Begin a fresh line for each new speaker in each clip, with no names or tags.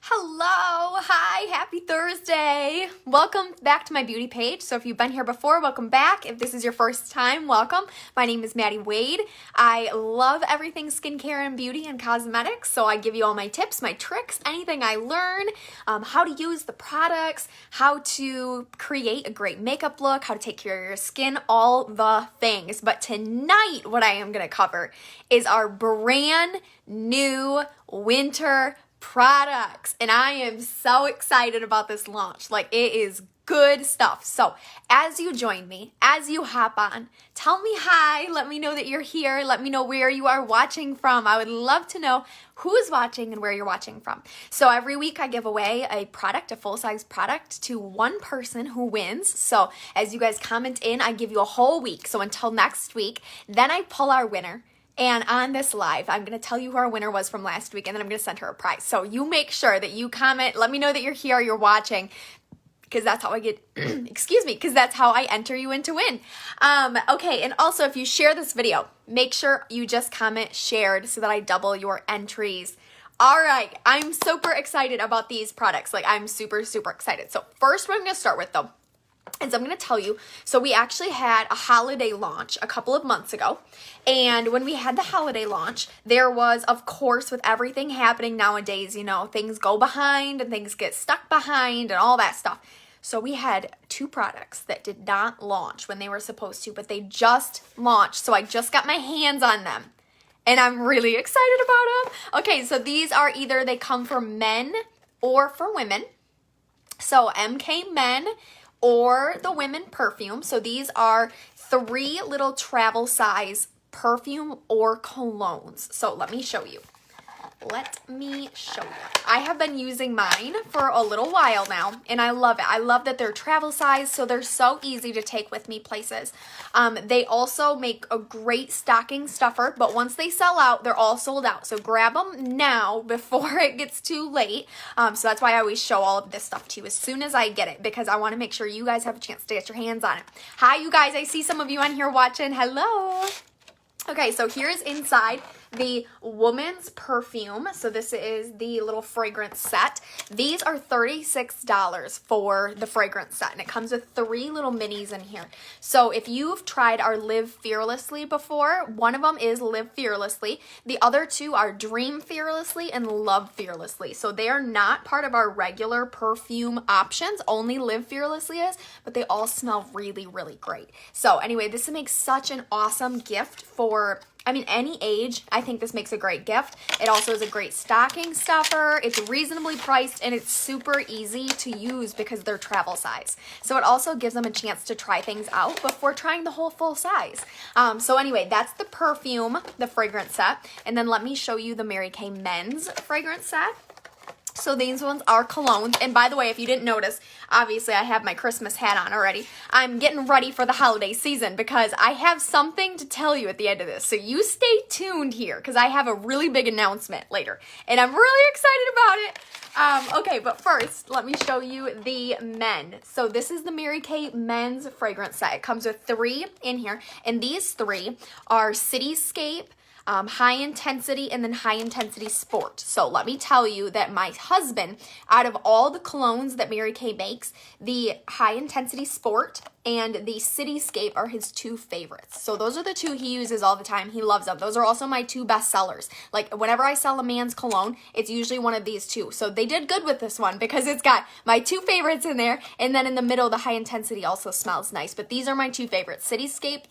Hello, hi, happy Thursday. Welcome back to my beauty page. So if you've been here before, welcome back. If this is your first time, welcome. My name is Maddie Wade. I love everything skincare and beauty and cosmetics. So I give you all my tips, my tricks, anything I learn, how to use the products, how to create a great makeup look, how to take care of your skin, all the things. But tonight, what I am going to cover is our brand new winter products, and I am so excited about this launch. Like, it is good stuff. So as you join me, as you hop on, tell me hi, let me know that you're here, let me know where you are watching from. I would love to know who's watching and where you're watching from. So every week I give away a product, a full-size product, to one person who wins. So as you guys comment in, I give you a whole week. So until next week, then I pull our winner. And on this live, I'm going to tell you who our winner was from last week, and then I'm going to send her a prize. So you make sure that you comment, let me know that you're here, you're watching, because that's how I get, excuse me, because that's how I enter you in to win. Okay, and also if you share this video, make sure you just comment shared so that I double your entries. All right, I'm super excited about these products. Like, I'm super, super excited. So first what I'm going to start with, though, is I'm going to tell you, so we actually had a holiday launch a couple of months ago, and when we had the holiday launch, there was, of course, with everything happening nowadays, you know, things go behind and things get stuck behind and all that stuff. So we had two products that did not launch when they were supposed to, but they just launched, so I just got my hands on them, and I'm really excited about them. Okay, so these are either they come for men or for women. So MK Men or the women perfume. So these are 3 little travel size perfume or colognes. So let me show you. I have been using mine for a little while now, and I love it. I love that they're travel size, so they're so easy to take with me places. They also make a great stocking stuffer, but once they sell out, they're all sold out. So grab them now before it gets too late. So that's why I always show all of this stuff to you as soon as I get it, because I want to make sure you guys have a chance to get your hands on it. Hi, you guys. I see some of you on here watching. Hello. Okay, so here's inside the woman's perfume. So this is the little fragrance set. These are $36 for the fragrance set, and it comes with 3 little minis in here. So if you've tried our Live Fearlessly before, one of them is Live Fearlessly. The other 2 are Dream Fearlessly and Love Fearlessly. So they are not part of our regular perfume options, only Live Fearlessly is, but they all smell really, really great. So anyway, this makes such an awesome gift for, I mean, any age. I think this makes a great gift. It also is a great stocking stuffer. It's reasonably priced, and it's super easy to use because they're travel size. So it also gives them a chance to try things out before trying the whole full size. So anyway, that's the perfume, the fragrance set. And then let me show you the Mary Kay men's fragrance set. So these ones are colognes. And by the way, if you didn't notice, obviously I have my Christmas hat on already. I'm getting ready for the holiday season because I have something to tell you at the end of this. So you stay tuned here because I have a really big announcement later. And I'm really excited about it. Okay, but first, let me show you the men. So this is the Mary Kay men's fragrance set. It comes with 3 in here. And these 3 are Cityscape, high intensity, and then high intensity sport. So let me tell you that my husband, out of all the colognes that Mary Kay makes, the high intensity sport and the Cityscape are his 2 favorites. So those are the 2 he uses all the time. He loves them. Those are also my 2 best sellers. Like, whenever I sell a man's cologne, it's usually one of these 2. So they did good with this one because it's got my 2 favorites in there, and then in the middle, the high intensity also smells nice. But these are my 2 favorites, Cityscape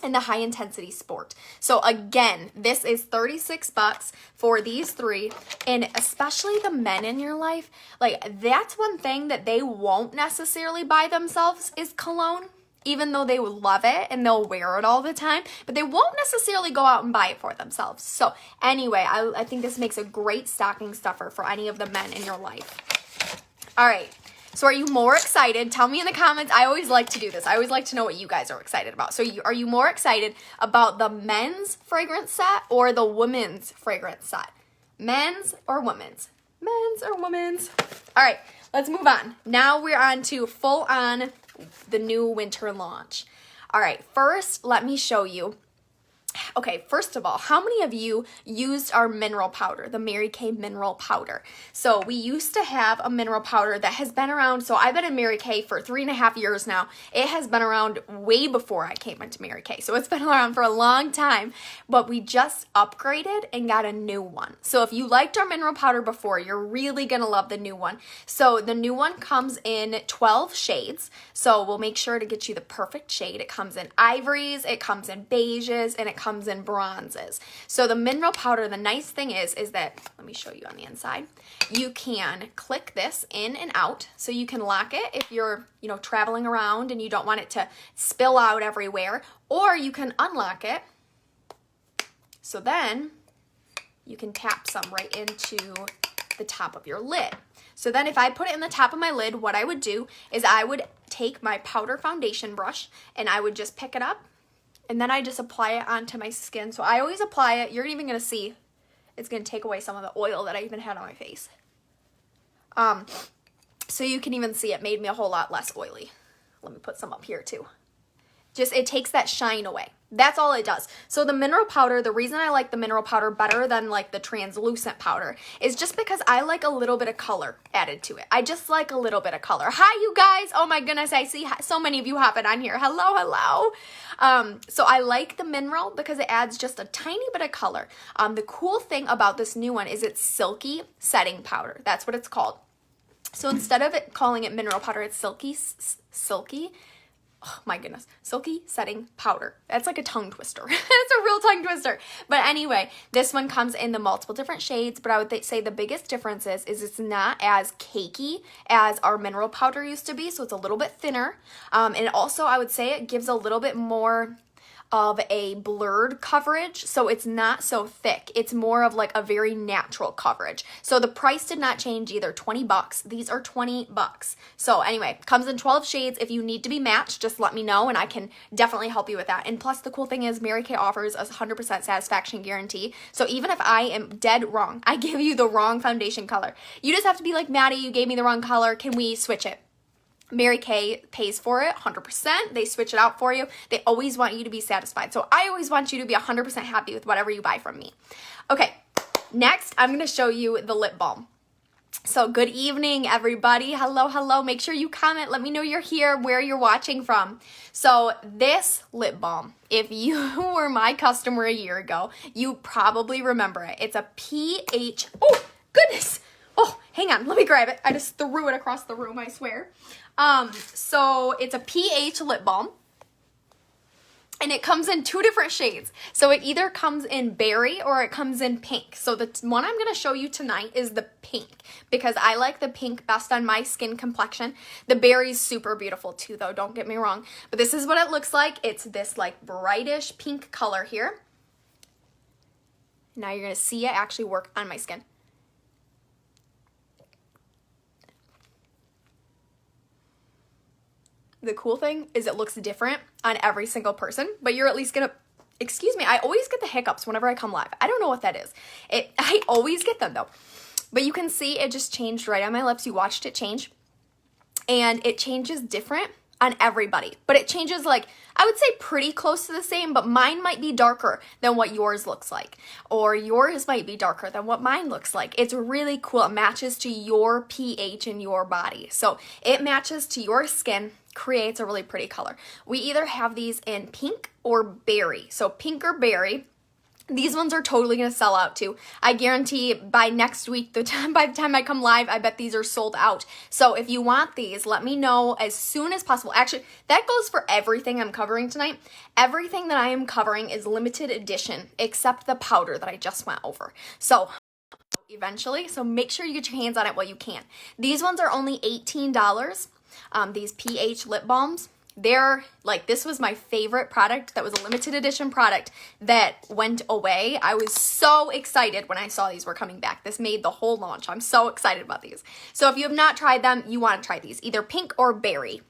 and the high intensity sport. So again, this is $36 for these 3, and especially the men in your life, like, that's one thing that they won't necessarily buy themselves is cologne, even though they would love it and they'll wear it all the time, but they won't necessarily go out and buy it for themselves. So anyway, I think this makes a great stocking stuffer for any of the men in your life. All right. So are you more excited? Tell me in the comments. I always like to do this. I always like to know what you guys are excited about. So are you more excited about the men's fragrance set or the women's fragrance set? Men's or women's? Men's or women's? All right, let's move on. Now we're on to full on the new winter launch. All right, first let me show you Okay, first of all, how many of you used our mineral powder, the Mary Kay mineral powder? So we used to have a mineral powder that has been around, so I've been in Mary Kay for 3.5 years now. It has been around way before I came into Mary Kay, so it's been around for a long time, but we just upgraded and got a new one. So if you liked our mineral powder before, you're really gonna love the new one. So the new one comes in 12 shades, so we'll make sure to get you the perfect shade. It comes in ivories, it comes in beiges, and it comes in bronzes. So the mineral powder, the nice thing is that, let me show you on the inside, you can click this in and out, so you can lock it if you're, traveling around and you don't want it to spill out everywhere, or you can unlock it, so then you can tap some right into the top of your lid. So then if I put it in the top of my lid, what I would do is I would take my powder foundation brush and I would just pick it up, and then I just apply it onto my skin. So I always apply it. You're even going to see it's going to take away some of the oil that I even had on my face. So you can even see it made me a whole lot less oily. Let me put some up here too. Just, it takes that shine away. That's all it does. So the mineral powder, the reason I like the mineral powder better than like the translucent powder is just because I like a little bit of color added to it. I just like a little bit of color. Hi, you guys. Oh my goodness. I see so many of you hopping on here. Hello, hello. So I like the mineral because it adds just a tiny bit of color. The cool thing about this new one is it's Silky setting powder. That's what it's called. So instead of calling it mineral powder, it's Silky. Oh my goodness, Silky setting powder. That's like a tongue twister. It's a real tongue twister. But anyway, this one comes in the multiple different shades, but I would say the biggest difference is it's not as cakey as our mineral powder used to be, so it's a little bit thinner. And also I would say it gives a little bit more of a blurred coverage, so it's not so thick. It's more of like a very natural coverage. So the price did not change either, $20. These are $20. So anyway, comes in 12 shades. If you need to be matched, just let me know and I can definitely help you with that. And plus the cool thing is Mary Kay offers a 100% satisfaction guarantee. So even if I am dead wrong, I give you the wrong foundation color, you just have to be like, Maddie, you gave me the wrong color. Can we switch it? Mary Kay pays for it 100%. They switch it out for you. They always want you to be satisfied. So I always want you to be 100% happy with whatever you buy from me. Okay, next I'm going to show you the lip balm. So good evening, everybody. Hello, hello. Make sure you comment. Let me know you're here, where you're watching from. So this lip balm, if you were my customer a year ago, you probably remember it. It's a pH. Oh, goodness. Oh, hang on. Let me grab it. I just threw it across the room, I swear. So it's a pH lip balm. And it comes in 2 different shades. So it either comes in berry or it comes in pink. So the one I'm going to show you tonight is the pink because I like the pink best on my skin complexion. The berry's super beautiful too though, don't get me wrong. But this is what it looks like. It's this like brightish pink color here. Now you're going to see it actually work on my skin. The cool thing is it looks different on every single person, but you're at least gonna, excuse me, I always get the hiccups whenever I come live. I don't know what that is. I always get them though. But you can see it just changed right on my lips. You watched it change. And it changes different on everybody. But it changes like, I would say pretty close to the same, but mine might be darker than what yours looks like. Or yours might be darker than what mine looks like. It's really cool. It matches to your pH in your body. So it matches to your skin, creates a really pretty color. We either have these in pink or berry. So pink or berry. These ones are totally going to sell out too. I guarantee by next week, by the time I come live, I bet these are sold out. So if you want these, let me know as soon as possible. Actually, that goes for everything I'm covering tonight. Everything that I am covering is limited edition, except the powder that I just went over. So eventually, so make sure you get your hands on it while you can. These ones are only $18. These pH lip balms. They're like, this was my favorite product that was a limited edition product that went away. I was so excited when I saw these were coming back. This made the whole launch. I'm so excited about these. So if you have not tried them, you want to try these, either pink or berry.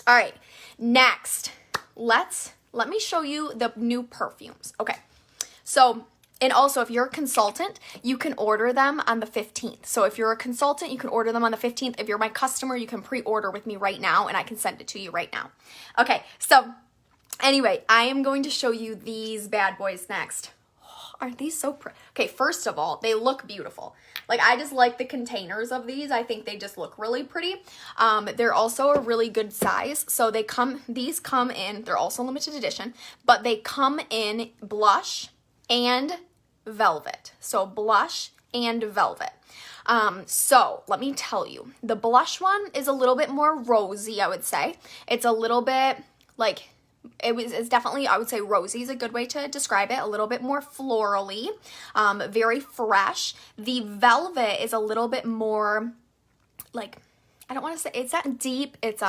All right, next, let me show you the new perfumes. Okay, so, and also if you're a consultant, you can order them on the 15th. So if you're a consultant, you can order them on the 15th. If you're my customer, you can pre-order with me right now and I can send it to you right now. Okay, so Anyway, I am going to show you these bad boys next. Aren't these so pretty? Okay, first of all, they look beautiful. Like, I just like the containers of these. I think they just look really pretty. They're also a really good size. So these come in, they're also limited edition, but they come in blush and velvet. So blush and velvet. So let me tell you, the blush one is a little bit more rosy, I would say. It's a little bit like, it's definitely, I would say rosy is a good way to describe it. A little bit more florally, very fresh. The velvet is a little bit more like, I don't want to say, it's not deep. It's,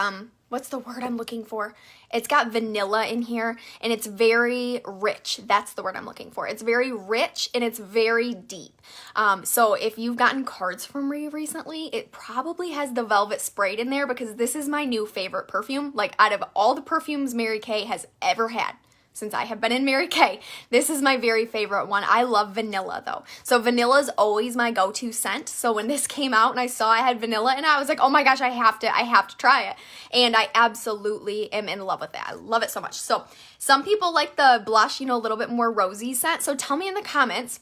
what's the word I'm looking for? It's got vanilla in here and it's very rich. That's the word I'm looking for. It's very rich and it's very deep. So if you've gotten cards from me recently, it probably has the velvet sprayed in there because this is my new favorite perfume. Like, out of all the perfumes Mary Kay has ever had, since I have been in Mary Kay, this is my very favorite one. I love vanilla though. So vanilla is always my go-to scent. So when this came out and I saw I had vanilla and I was like, oh my gosh, I have to try it. And I absolutely am in love with it. I love it so much. So some people like the blush, you know, a little bit more rosy scent. So tell me in the comments,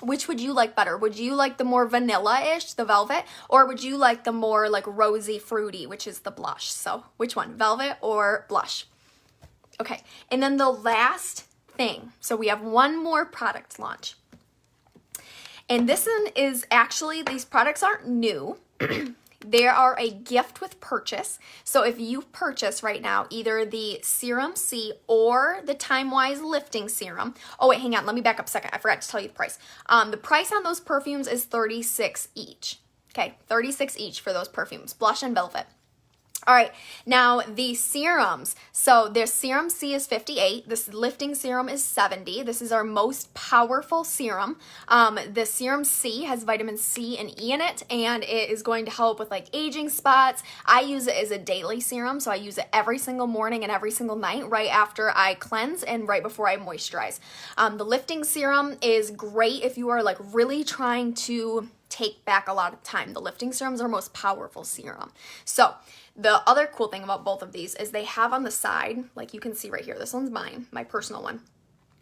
which would you like better? Would you like the more vanilla-ish, the velvet, or would you like the more like rosy fruity, which is the blush? So which one, velvet or blush? Okay, and then the last thing, so we have one more product launch. And this one is actually, these products aren't new. They are a gift with purchase. So if you purchase right now either the Serum C or the Time Wise Lifting Serum. Oh wait, hang on, let me back up a second. I forgot to tell you the price. The price on those perfumes is $36 each. Okay, $36 each for those perfumes, blush and velvet. All right, now the serums. So their Serum C is 58. This lifting serum is 70. This is our most powerful serum. The Serum C has vitamin C and E in it, and it is going to help with like aging spots. I use it as a daily serum, so I use it every single morning and every single night right after I cleanse and right before I moisturize. The lifting serum is great if you are like really trying to take back a lot of time. The lifting serums are our most powerful serum. So the other cool thing about both of these is they have on the side, like you can see right here, this one's mine, my personal one.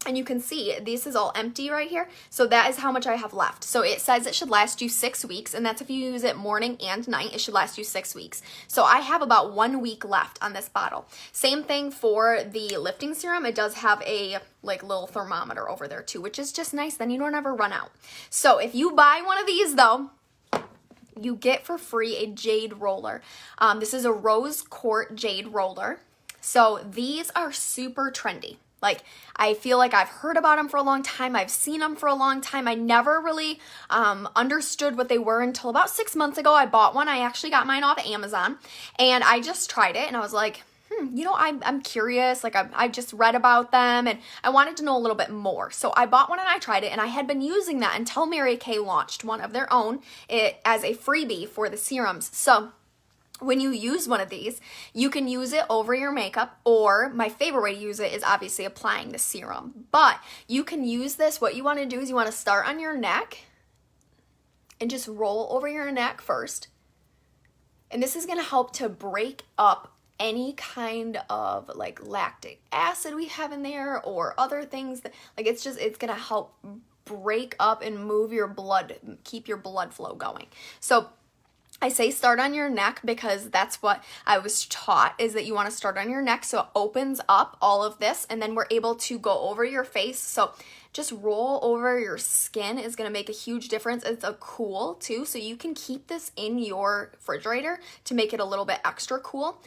And you can see this is all empty right here. So that is how much I have left. So it says it should last you 6 weeks, and that's if you use it morning and night, it should last you 6 weeks. So I have about 1 week left on this bottle. Same thing for the lifting serum. It does have a like little thermometer over there too, which is just nice. Then you don't ever run out. So if you buy one of these though, you get for free a Jade Roller. This is a rose quartz Jade Roller. So these are super trendy. Like, I feel like I've heard about them for a long time. I've seen them for a long time. I never really understood what they were until about 6 months ago. I bought one. I actually got mine off of Amazon. And I just tried it. And I was like, you know, I'm curious. Like, I just read about them. And I wanted to know a little bit more. So I bought one and I tried it. And I had been using that until Mary Kay launched one of their own as a freebie for the serums. So when you use one of these, you can use it over your makeup, or my favorite way to use it is obviously applying the serum. But you can use this, what you want to do is you want to start on your neck and just roll over your neck first. And this is going to help to break up any kind of like lactic acid we have in there or other things that, like, it's going to help break up and move your blood, keep your blood flow going. So I say start on your neck because that's what I was taught, is that you want to start on your neck so it opens up all of this, and then we're able to go over your face. So just roll over your skin is going to make a huge difference. It's a cool too, so you can keep this in your refrigerator to make it a little bit extra cool,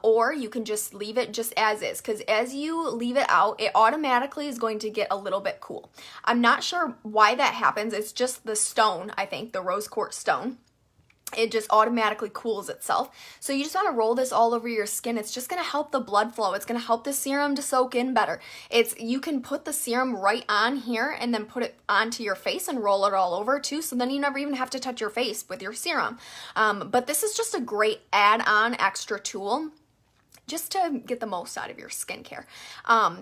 or you can just leave it just as is, because as you leave it out, it automatically is going to get a little bit cool. I'm not sure why that happens. It's just the stone, I think, the rose quartz stone. It just automatically cools itself. So you just want to roll this all over your skin. It's just going to help the blood flow. It's going to help the serum to soak in better. You can put the serum right on here and then put it onto your face and roll it all over too. So then you never even have to touch your face with your serum. But this is just a great add-on extra tool just to get the most out of your skincare.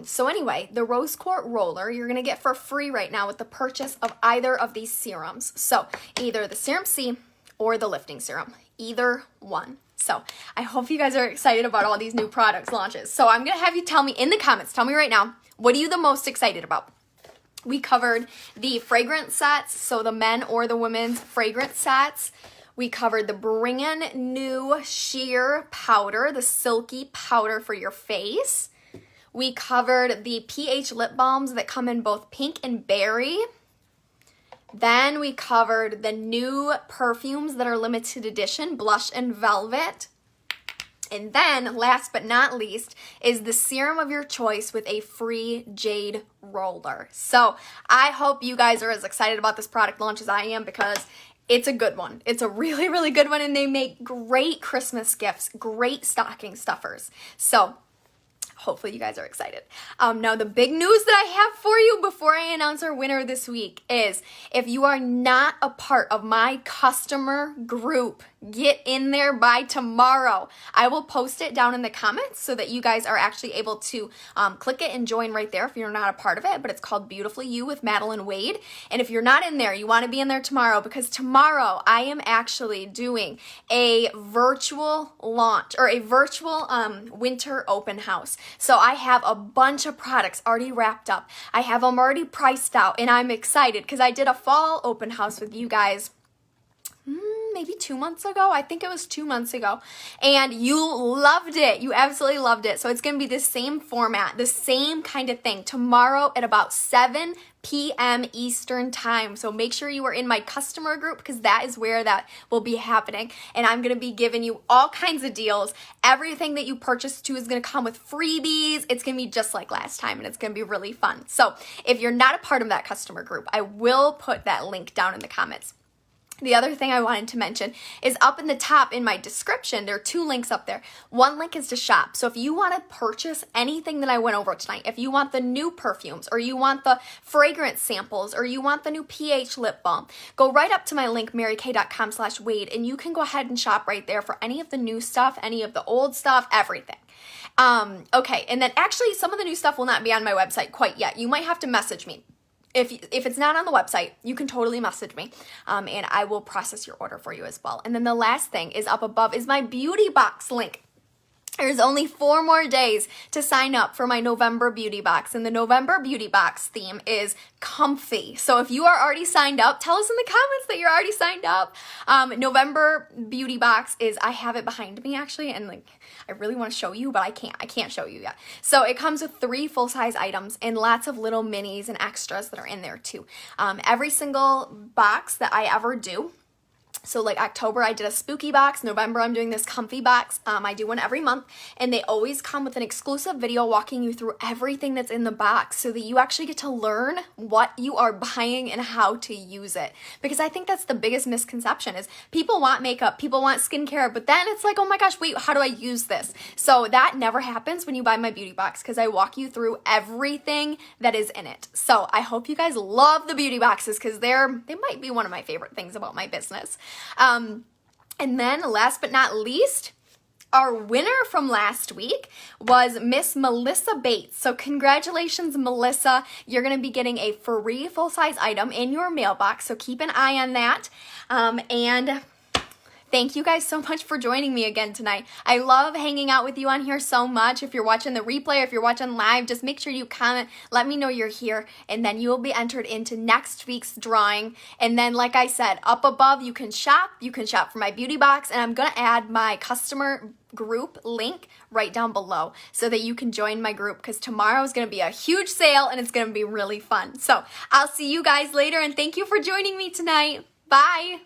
So anyway, the Rose Quartz Roller, you're going to get for free right now with the purchase of either of these serums. So either the Serum C or the lifting serum, either one. So I hope you guys are excited about all these new products launches. So I'm going to have you tell me in the comments, tell me right now, what are you the most excited about? We covered the fragrance sets, so the men or the women's fragrance sets. We covered the brand new sheer powder, the Silky powder for your face. We covered the pH lip balms that come in both pink and berry. Then we covered the new perfumes that are limited edition, blush and velvet. And then, last but not least, is the serum of your choice with a free Jade Roller. So I hope you guys are as excited about this product launch as I am, because it's a good one. It's a really, really good one, and they make great Christmas gifts, great stocking stuffers. So hopefully you guys are excited. Now the big news that I have for you before I announce our winner this week is, if you are not a part of my customer group, get in there by tomorrow. I will post it down in the comments so that you guys are actually able to click it and join right there if you're not a part of it. But it's called Beautifully You with Madeline Wade. And if you're not in there, you want to be in there tomorrow, because tomorrow I am actually doing a virtual launch, or a virtual winter open house. So I have a bunch of products already wrapped up. I have them already priced out, and I'm excited because I did a fall open house with you guys maybe 2 months ago. I think it was 2 months ago. And you loved it. You absolutely loved it. So it's going to be the same format, the same kind of thing, tomorrow at about 7 p.m. Eastern time. So make sure you are in my customer group, because that is where that will be happening. And I'm going to be giving you all kinds of deals. Everything that you purchase too is going to come with freebies. It's going to be just like last time, and it's going to be really fun. So if you're not a part of that customer group, I will put that link down in the comments. The other thing I wanted to mention is up in the top in my description, there are 2 links up there. One link is to shop. So if you want to purchase anything that I went over tonight, if you want the new perfumes, or you want the fragrance samples, or you want the new pH lip balm, go right up to my link, marykay.com/Wade, and you can go ahead and shop right there for any of the new stuff, any of the old stuff, everything. Okay, and then actually some of the new stuff will not be on my website quite yet. You might have to message me. If it's not on the website, you can totally message me, and I will process your order for you as well. And then the last thing is up above is my beauty box link. There's only 4 more days to sign up for my November beauty box, and the November beauty box theme is comfy. So if you are already signed up, tell us in the comments that you're already signed up. November beauty box is, I have it behind me actually, and like I really want to show you, but I can't show you yet. So it comes with 3 full-size items and lots of little minis and extras that are in there too. Every single box that I ever do, so like October, I did a spooky box. November, I'm doing this comfy box. I do one every month, and they always come with an exclusive video walking you through everything that's in the box so that you actually get to learn what you are buying and how to use it. Because I think that's the biggest misconception is people want makeup, people want skincare, but then it's like, oh my gosh, wait, how do I use this? So that never happens when you buy my beauty box, because I walk you through everything that is in it. So I hope you guys love the beauty boxes, because they might be one of my favorite things about my business. And then last but not least, our winner from last week was Miss Melissa Bates. So congratulations, Melissa. You're going to be getting a free full-size item in your mailbox, so keep an eye on that. And thank you guys so much for joining me again tonight. I love hanging out with you on here so much. If you're watching the replay, if you're watching live, just make sure you comment. Let me know you're here, and then you will be entered into next week's drawing. And then, like I said, up above, you can shop. You can shop for my beauty box, and I'm going to add my customer group link right down below so that you can join my group, because tomorrow is going to be a huge sale, and it's going to be really fun. So I'll see you guys later, and thank you for joining me tonight. Bye.